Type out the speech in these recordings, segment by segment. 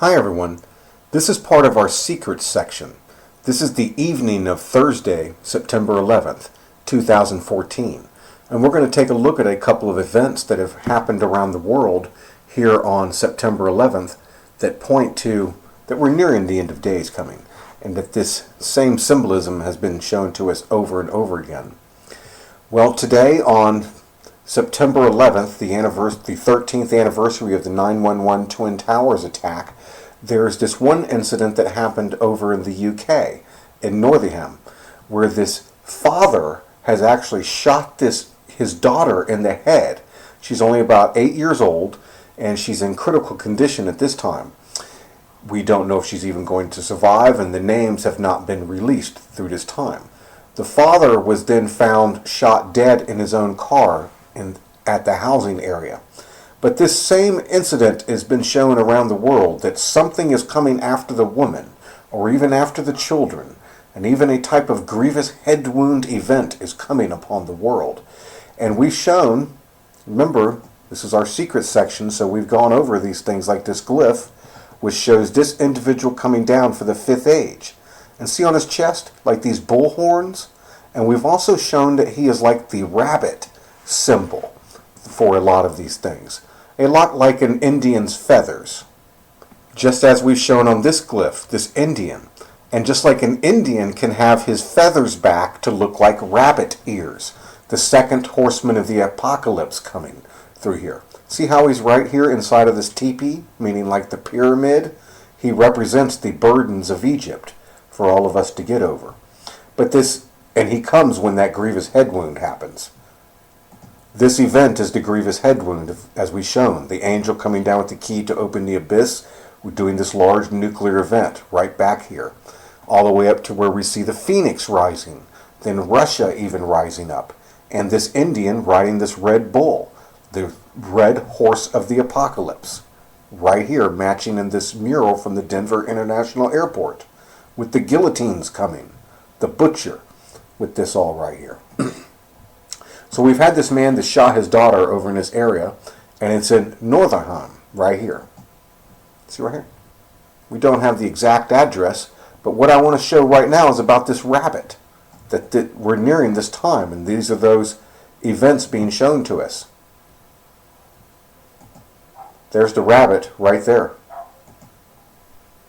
Hi everyone, this is part of our secrets section. This is the evening of Thursday, September 11th, 2014, and we're going to take a look at a couple of events that have happened around the world here on September 11th that point to that we're nearing the end of days coming, and that this same symbolism has been shown to us over and over again. Well, today on September 11th, the 13th anniversary of the 9/11 Twin Towers attack, there's this one incident that happened over in the UK, in Northingham, where this father has actually shot his daughter in the head. She's only about 8 years old, and she's in critical condition at this time. We don't know if she's even going to survive, and the names have not been released through this time. The father was then found shot dead in his own car at the housing area. But this same incident has been shown around the world, that something is coming after the woman, or even after the children, and even a type of grievous head wound event is coming upon the world. And we've shown, remember, this is our secret section, so we've gone over these things like this glyph, which shows this individual coming down for the fifth age. And see on his chest, like these bull horns? And we've also shown that he is like the rabbit symbol for a lot of these things. A lot like an Indian's feathers. Just as we've shown on this glyph, this Indian. And just like an Indian can have his feathers back to look like rabbit ears. The second horseman of the apocalypse coming through here. See how he's right here inside of this teepee, meaning like the pyramid? He represents the burdens of Egypt for all of us to get over. And he comes when that grievous head wound happens. This event is the grievous head wound, as we've shown. The angel coming down with the key to open the abyss. We're doing this large nuclear event right back here. All the way up to where we see the phoenix rising. Then Russia even rising up. And this Indian riding this red bull. The red horse of the apocalypse. Right here, matching in this mural from the Denver International Airport. With the guillotines coming. The butcher. With this all right here. So we've had this man that shot his daughter over in this area, and it's in Northingham, right here. See right here? We don't have the exact address, but what I want to show right now is about this rabbit, that we're nearing this time, and these are those events being shown to us. There's the rabbit right there.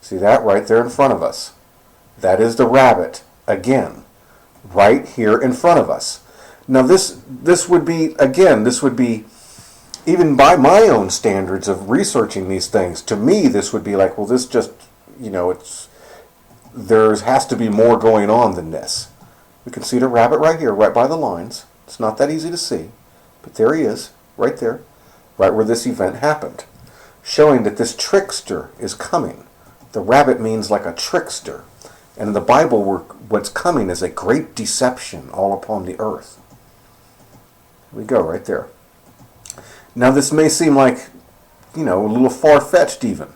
See that? Right there in front of us. That is the rabbit, again, right here in front of us. Now this would be, even by my own standards of researching these things, to me this would be like, well, this just, there has to be more going on than this. We can see the rabbit right here, right by the lines. It's not that easy to see, but there he is, right there, right where this event happened, showing that this trickster is coming. The rabbit means like a trickster. And in the Bible, what's coming is a great deception all upon the earth. Here we go, right there. Now this may seem like, a little far-fetched even.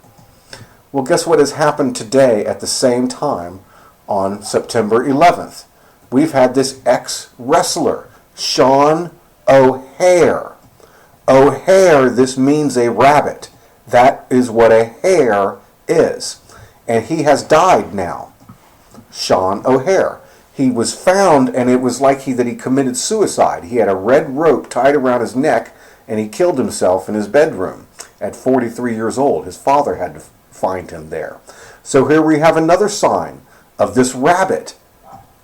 Well, guess what has happened today at the same time on September 11th? We've had this ex-wrestler, Sean O'Hare. O'Hare, this means a rabbit. That is what a hare is. And he has died now. Sean O'Hare. He was found, and it was like he committed suicide. He had a red rope tied around his neck, and he killed himself in his bedroom at 43 years old. His father had to find him there. So here we have another sign of this rabbit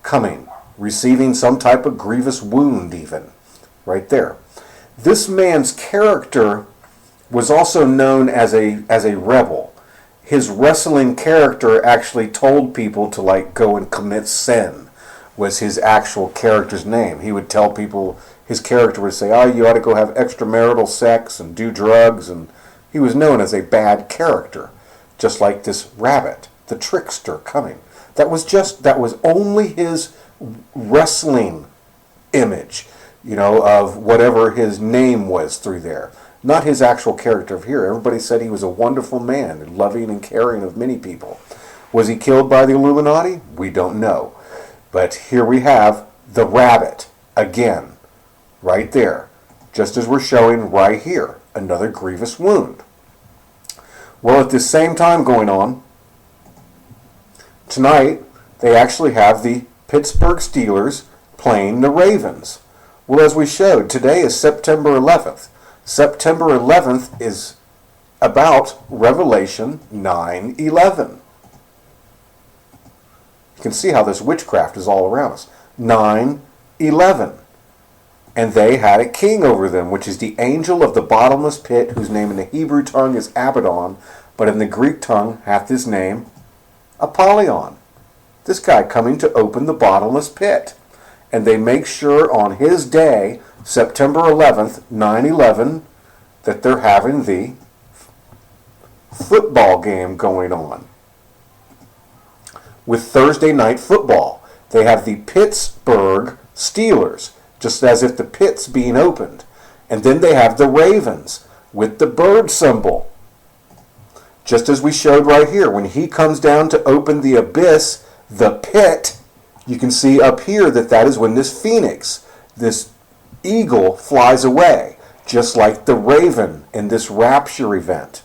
coming, receiving some type of grievous wound even, right there. This man's character was also known as a rebel. His wrestling character actually told people to go and commit sin, was his actual character's name. He would tell people, his character would say, you ought to go have extramarital sex and do drugs, and he was known as a bad character, just like this rabbit, the trickster coming. That was only his wrestling image, of whatever his name was through there. Not his actual character of here. Everybody said he was a wonderful man, loving and caring of many people. Was he killed by the Illuminati? We don't know. But here we have the rabbit, again, right there. Just as we're showing right here, another grievous wound. Well, at this same time going on, tonight, they actually have the Pittsburgh Steelers playing the Ravens. Well, as we showed, today is September 11th. September 11th is about Revelation 9:11. You can see how this witchcraft is all around us. 9:11. And they had a king over them, which is the angel of the bottomless pit, whose name in the Hebrew tongue is Abaddon, but in the Greek tongue hath his name Apollyon. This guy coming to open the bottomless pit. And they make sure on his day, September 11th, 9/11, that they're having the football game going on. With Thursday night football, they have the Pittsburgh Steelers, just as if the pit's being opened. And then they have the Ravens with the bird symbol. Just as we showed right here, when he comes down to open the abyss, the pit, you can see up here that that is when this phoenix, this eagle, flies away, just like the raven in this rapture event.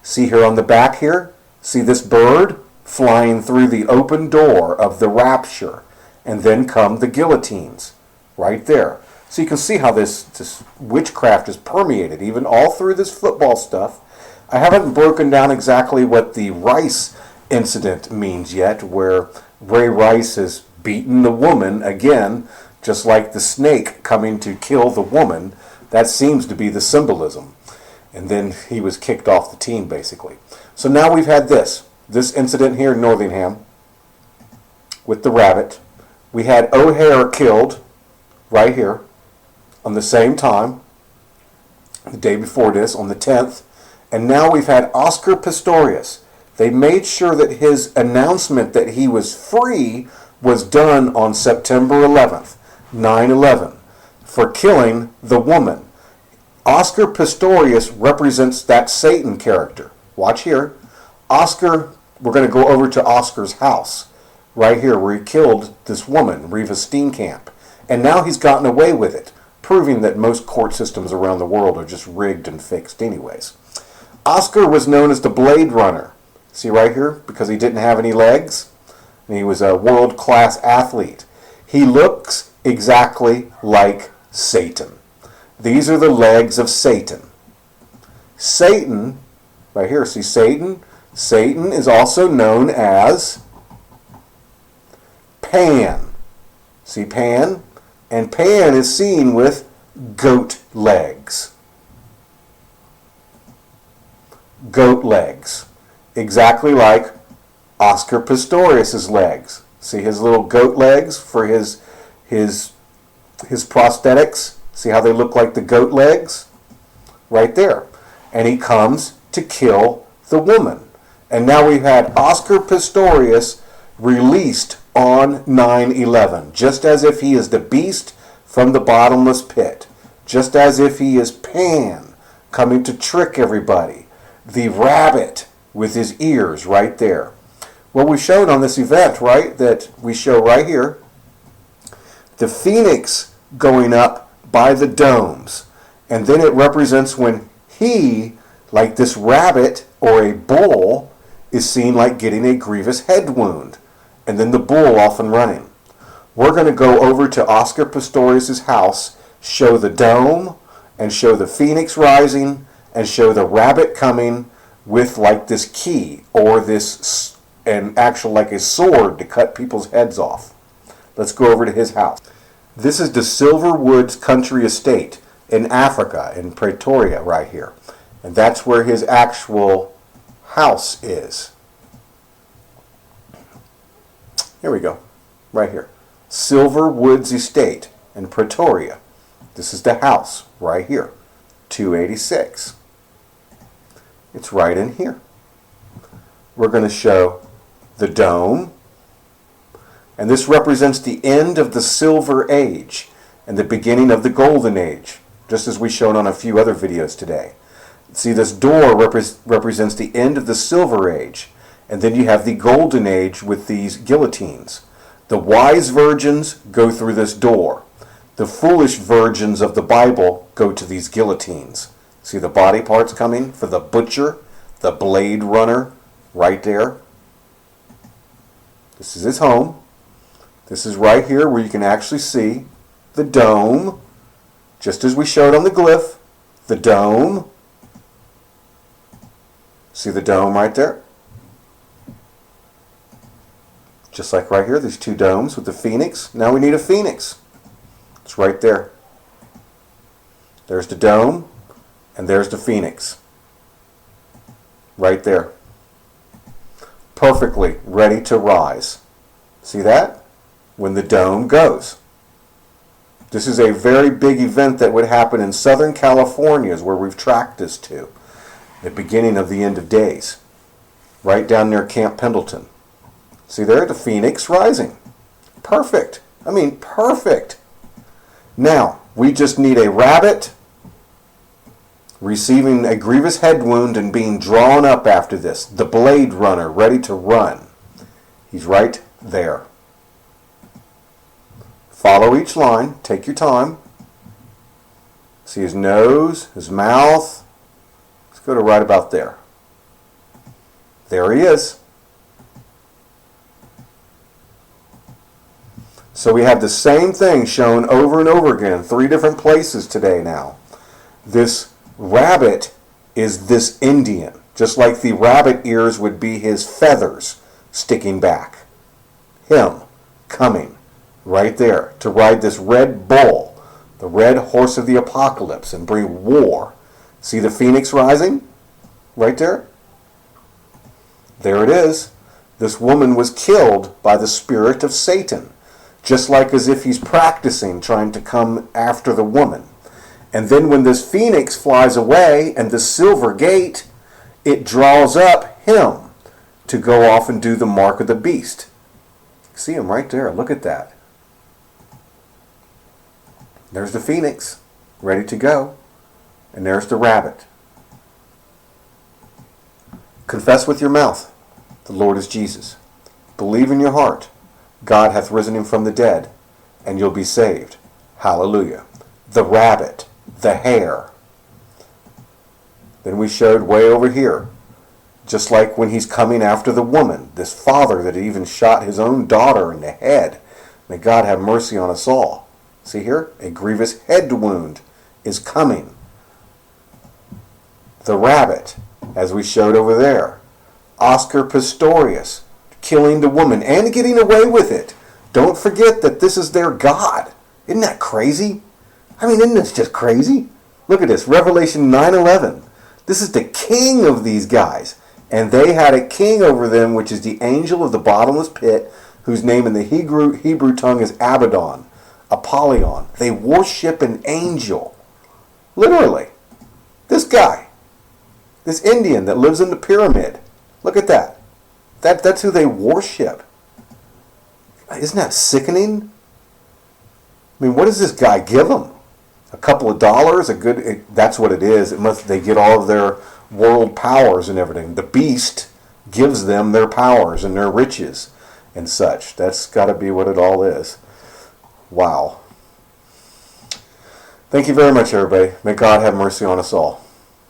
See here on the back here? See this bird flying through the open door of the rapture. And then come the guillotines, right there. So you can see how this witchcraft is permeated, even all through this football stuff. I haven't broken down exactly what the Rice incident means yet, where Ray Rice has beaten the woman again, just like the snake coming to kill the woman. That seems to be the symbolism. And then he was kicked off the team, basically. So now we've had this incident here in Northingham with the rabbit. We had O'Hare killed right here on the same time, the day before this, on the 10th. And now we've had Oscar Pistorius. They made sure that his announcement that he was free was done on September 11th, 9/11, for killing the woman. Oscar Pistorius represents that Satan character. Watch here. Oscar, we're going to go over to Oscar's house, right here, where he killed this woman, Reva Steenkamp. And now he's gotten away with it, proving that most court systems around the world are just rigged and fixed anyways. Oscar was known as the Blade Runner. See right here? Because he didn't have any legs. And he was a world-class athlete. He looks exactly like Satan. These are the legs of Satan. Satan, right here, see Satan? Satan is also known as Pan. See Pan? And Pan is seen with goat legs. Goat legs. Exactly like Oscar Pistorius' legs. See his little goat legs for his prosthetics? See how they look like the goat legs? Right there. And he comes to kill the woman. And now we've had Oscar Pistorius released on 9/11, just as if he is the beast from the bottomless pit, just as if he is Pan coming to trick everybody, the rabbit with his ears right there. Well, we showed on this event, right, that we show right here, the phoenix going up by the domes, and then it represents when he, like this rabbit or a bull, is seen like getting a grievous head wound, and then the bull off and running. We're going to go over to Oscar Pistorius' house, show the dome, and show the phoenix rising, and show the rabbit coming with like this key, or this, an actual like a sword to cut people's heads off. Let's go over to his house. This is the Silver Woods Country Estate in Africa, in Pretoria right here. And that's where his actual house is. Here we go, right here. Silver Woods Estate in Pretoria. This is the house right here, 286. It's right in here. We're going to show the dome. And this represents the end of the Silver Age and the beginning of the Golden Age, just as we showed on a few other videos today. See, this door represents the end of the Silver Age, and then you have the Golden Age with these guillotines. The wise virgins go through this door. The foolish virgins of the Bible go to these guillotines. See the body parts coming for the butcher, The Blade Runner right there. This is his home. This is right here where you can actually see the dome, just as we showed on the glyph. The dome. See the dome right there? Just like right here, there's two domes with the phoenix. Now we need a phoenix. It's right there. There's the dome, and there's the phoenix. Right there. Perfectly ready to rise. See that? When the dome goes. This is a very big event that would happen in Southern California, is where we've tracked this to. The beginning of the end of days. Right down near Camp Pendleton. See there? The phoenix rising. Perfect. I mean, perfect. Now, we just need a rabbit receiving a grievous head wound and being drawn up after this. The Blade Runner, ready to run. He's right there. Follow each line. Take your time. See his nose, his mouth. Let's go to right about there. There he is. So we have the same thing shown over and over again, 3 different places today now. This rabbit is this Indian, just like the rabbit ears would be his feathers sticking back. Him coming right there to ride this red bull, the red horse of the apocalypse, and bring war. See the phoenix rising? Right there? There it is. This woman was killed by the spirit of Satan, just like as if he's practicing trying to come after the woman. And then when this phoenix flies away and the silver gate, it draws up him to go off and do the mark of the beast. See him right there. Look at that. There's the phoenix, ready to go. And there's the rabbit. Confess with your mouth, the Lord is Jesus. Believe in your heart, God hath risen him from the dead, and you'll be saved. Hallelujah. The rabbit, the hare. Then we showed way over here, just like when he's coming after the woman, this father that even shot his own daughter in the head. May God have mercy on us all. See here? A grievous head wound is coming. The rabbit, as we showed over there. Oscar Pistorius, killing the woman and getting away with it. Don't forget that this is their God. Isn't that crazy? I mean, isn't this just crazy? Look at this, Revelation 9:11. This is the king of these guys. And they had a king over them, which is the angel of the bottomless pit, whose name in the Hebrew tongue is Abaddon, Apollyon. They worship an angel. Literally. This guy. This Indian that lives in the pyramid. Look at that. That's who they worship. Isn't that sickening? I mean, what does this guy give them? A couple of dollars? That's what it is. They get all of their world powers and everything. The beast gives them their powers and their riches and such. That's got to be what it all is. Wow. Thank you very much, everybody. May God have mercy on us all.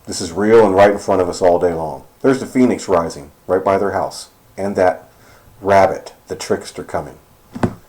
This is real and right in front of us all day long. There's the phoenix rising right by their house. And that rabbit, the trickster, coming.